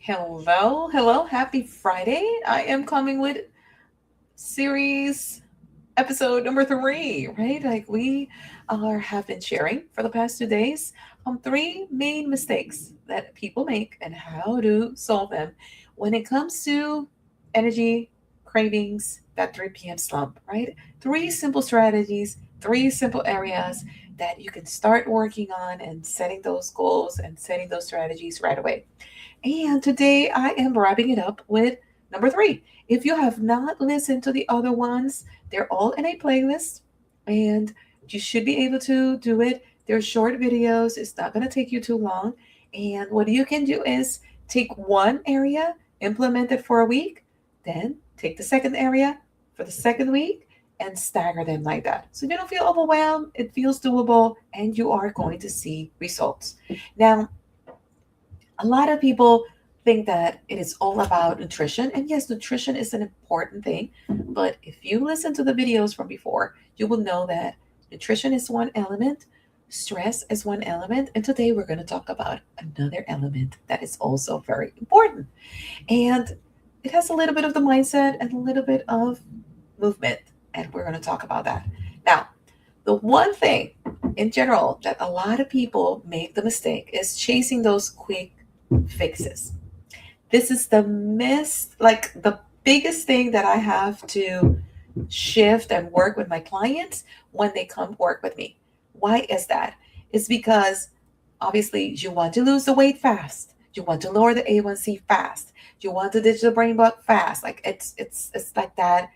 Hello, happy Friday. I am coming with series episode number three, right? Like we are have been sharing for the past 2 days three main mistakes that people make and how to solve them when it comes to energy cravings, that 3 p.m. slump, right? Three simple strategies, three simple areas that you can start working on and setting those goals and setting those strategies right away. And today I am wrapping it up with number three. If you have not listened to the other ones, they're all in a playlist and you should be able to do it. They're short videos, it's not going to take you too long. And what you can do is take one area, implement it for a week, then take the second area for the second week and stagger them like that. So you don't feel overwhelmed, it feels doable, and you are going to see results. Now, a lot of people think that it is all about nutrition. And yes, nutrition is an important thing. But if you listen to the videos from before, you will know that nutrition is one element, stress is one element. And today we're going to talk about another element that is also very important. And it has a little bit of the mindset and a little bit of movement. And we're going to talk about that. Now, the one thing in general that a lot of people make the mistake is chasing those quick fixes. This is like the biggest thing that I have to shift and work with my clients when they come work with me. Why is that? It's because obviously you want to lose the weight fast. You want to lower the A1C fast. You want to ditch the brain bug fast. Like it's like that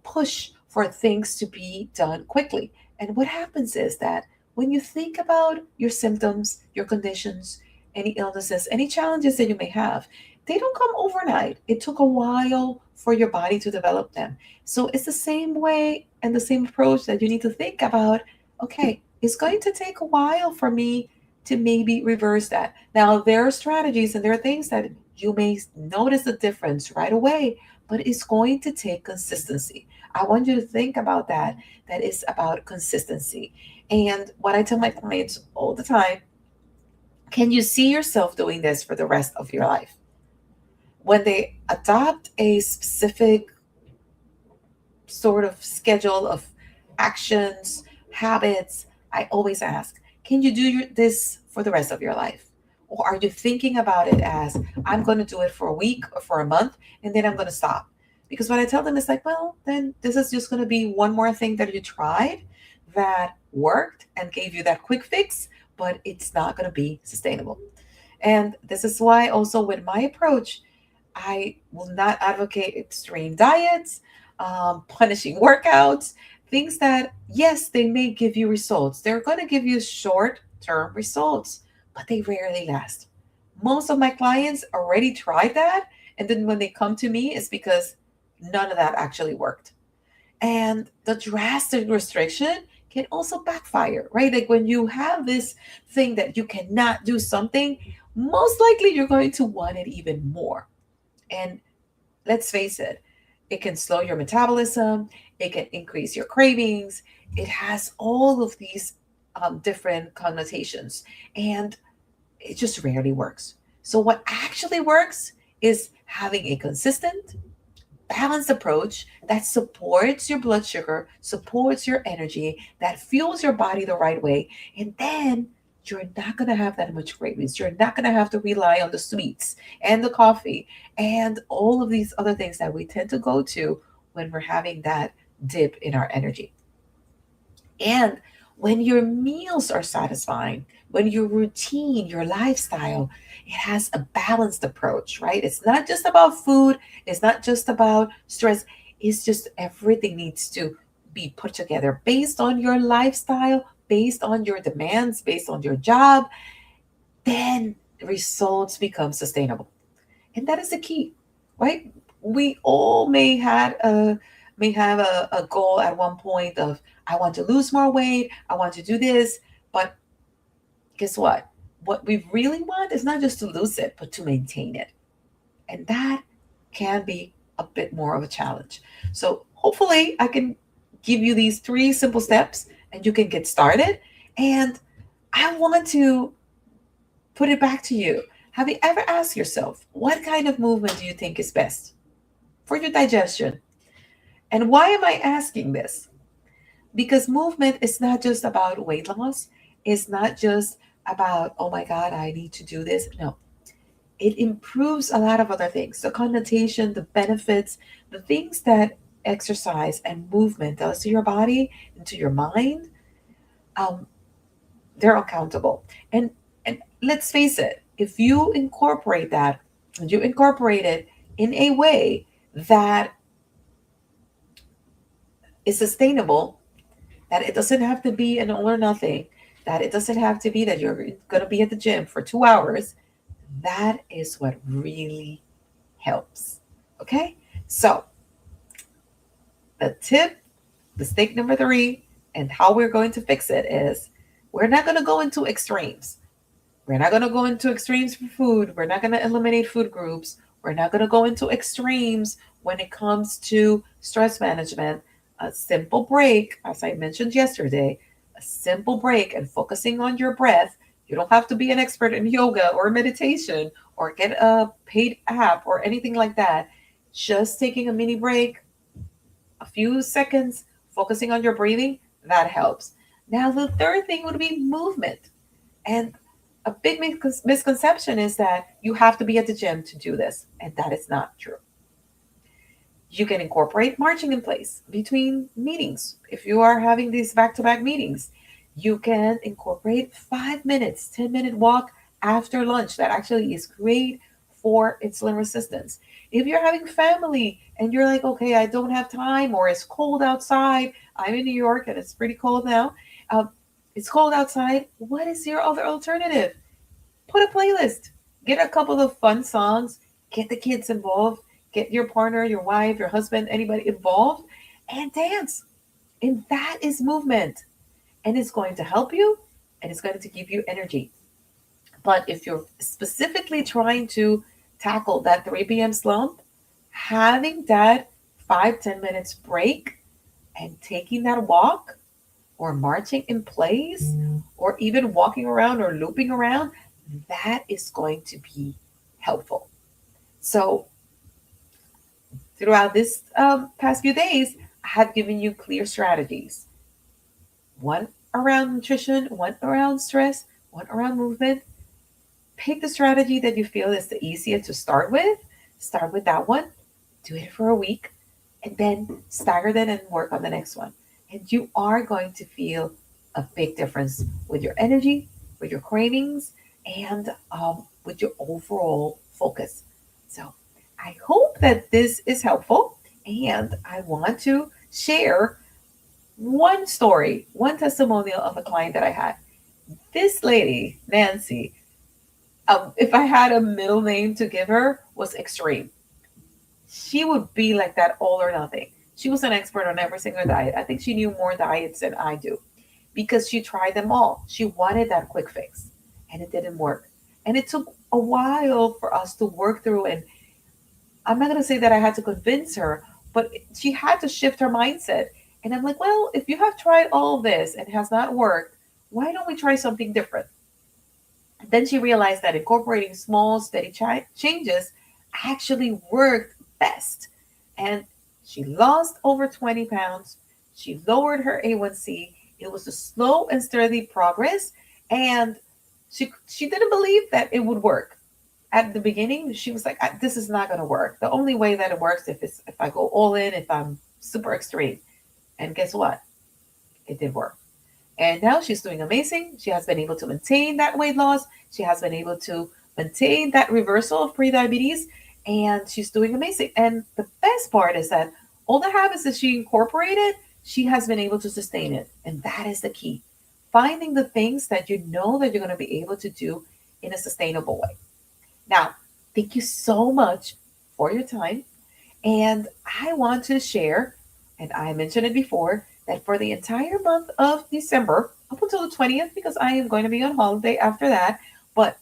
push for things to be done quickly. And what happens is that when you think about your symptoms, your conditions, any illnesses, any challenges that you may have, they don't come overnight. It took a while for your body to develop them. So it's the same way and the same approach that you need to think about. Okay, it's going to take a while for me to maybe reverse that. Now, there are strategies and there are things that you may notice the difference right away, but it's going to take consistency. I want you to think about that. That is about consistency. And what I tell my clients all the time, can you see yourself doing this for the rest of your life? When they adopt a specific sort of schedule of actions, habits, I always ask, can you do this for the rest of your life? Or are you thinking about it as, I'm going to do it for a week or for a month, and then I'm going to stop? Because what I tell them is like, well, then this is just going to be one more thing that you tried that worked and gave you that quick fix, but it's not going to be sustainable. And this is why also with my approach, I will not advocate extreme diets, punishing workouts, things that, yes, they may give you results. They're going to give you short term results, but they rarely last. Most of my clients already tried that. And then when they come to me, it's because none of that actually worked. And the drastic restriction can also backfire, right? Like when you have this thing that you cannot do something, most likely you're going to want it even more. And let's face it, it can slow your metabolism, it can increase your cravings, it has all of these different connotations, and it just rarely works. So, what actually works is having a consistent, balanced approach that supports your blood sugar, supports your energy, that fuels your body the right way, and then you're not going to have that much cravings. You're not going to have to rely on the sweets and the coffee and all of these other things that we tend to go to when we're having that dip in our energy. And when your meals are satisfying, when your routine, your lifestyle, it has a balanced approach, right? It's not just about food, it's not just about stress, it's just everything needs to be put together based on your lifestyle, based on your demands, based on your job, then results become sustainable. And that is the key, right? We all may have a goal at one point of I want to lose more weight, I want to do this, but guess what? What we really want is not just to lose it, but to maintain it. And that can be a bit more of a challenge. So hopefully I can give you these three simple steps and you can get started. And I want to put it back to you. Have you ever asked yourself, what kind of movement do you think is best for your digestion? And why am I asking this? Because movement is not just about weight loss, it's not just about, oh my God, I need to do this. No, it improves a lot of other things. The connotation, the benefits, the things that exercise and movement does to your body and to your mind, um, they're uncountable. And let's face it, if you incorporate that, and you incorporate it in a way that is sustainable, that it doesn't have to be an all or nothing, that it doesn't have to be that you're going to be at the gym for 2 hours, that is what really helps. Okay? So, the tip, the stake number three, and how we're going to fix it is we're not going to go into extremes. We're not going to go into extremes for food. We're not going to eliminate food groups. We're not going to go into extremes when it comes to stress management. A simple break, as I mentioned yesterday, a simple break and focusing on your breath. You don't have to be an expert in yoga or meditation or get a paid app or anything like that. Just taking a mini break, a few seconds, focusing on your breathing, that helps. Now, the third thing would be movement. And a big misconception is that you have to be at the gym to do this, and that is not true. You can incorporate marching in place between meetings. If you are having these back to back meetings, you can incorporate 5 minutes, 10-minute walk after lunch. That actually is great for insulin resistance. If you're having family and you're like, okay, I don't have time, or it's cold outside, I'm in New York and it's pretty cold now. Um, it's cold outside. What is your other alternative? Put a playlist, get a couple of fun songs, get the kids involved, get your partner, your wife, your husband, anybody involved, and dance. And that is movement. And it's going to help you and it's going to give you energy. But if you're specifically trying to tackle that 3 p.m. slump, having that 5-10 minutes break and taking that walk or marching in place or even walking around or looping around, that is going to be helpful. So, throughout this past few days, I have given you clear strategies, one around nutrition, one around stress, one around movement. Pick the strategy that you feel is the easiest to start with. Start with that one, do it for a week, and then stagger that and work on the next one. And you are going to feel a big difference with your energy, with your cravings, and with your overall focus. So I hope that this is helpful. And I want to share one story, one testimonial of a client that I had. This lady, Nancy, if I had a middle name to give her, was extreme. She would be like that all or nothing. She was an expert on every single diet. I think she knew more diets than I do because she tried them all. She wanted that quick fix and it didn't work. And it took a while for us to work through. And I'm not going to say that I had to convince her, but she had to shift her mindset. And I'm like, well, if you have tried all of this and it has not worked, why don't we try something different? Then she realized that incorporating small, steady changes actually worked best. And she lost over 20 pounds. She lowered her A1C. It was a slow and steady progress. And she didn't believe that it would work. At the beginning, she was like, "This is not going to work. The only way that it works if I go all in, if I'm super extreme." And guess what? It did work. And now she's doing amazing. She has been able to maintain that weight loss. She has been able to maintain that reversal of prediabetes. And she's doing amazing. And the best part is that all the habits that she incorporated, she has been able to sustain it. And that is the key. Finding the things that you know that you're going to be able to do in a sustainable way. Now, thank you so much for your time. And I want to share, and I mentioned it before, that for the entire month of December, up until the 20th, because I am going to be on holiday after that, but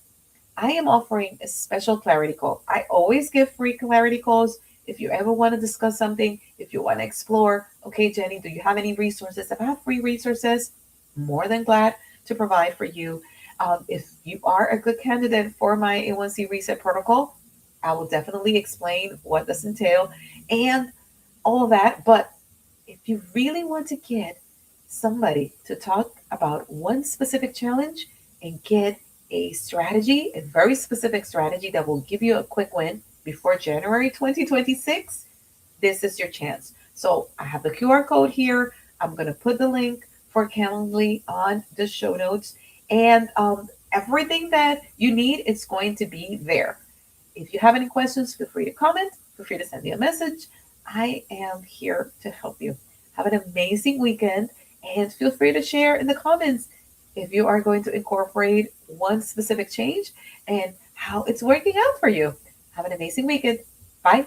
I am offering a special clarity call. I always give free clarity calls. If you ever want to discuss something, if you want to explore, okay, Jenny, do you have any resources? If I have free resources, more than glad to provide for you. If you are a good candidate for my A1C reset protocol, I will definitely explain what this entail and all of that. But if you really want to get somebody to talk about one specific challenge and get a strategy, a very specific strategy that will give you a quick win before January 2026, this is your chance. So I have the QR code here. I'm going to put the link for Calendly on the show notes. And everything that you need is going to be there. If you have any questions, feel free to comment. Feel free to send me a message. I am here to help you. Have an amazing weekend and feel free to share in the comments if you are going to incorporate one specific change and how it's working out for you. Have an amazing weekend. Bye.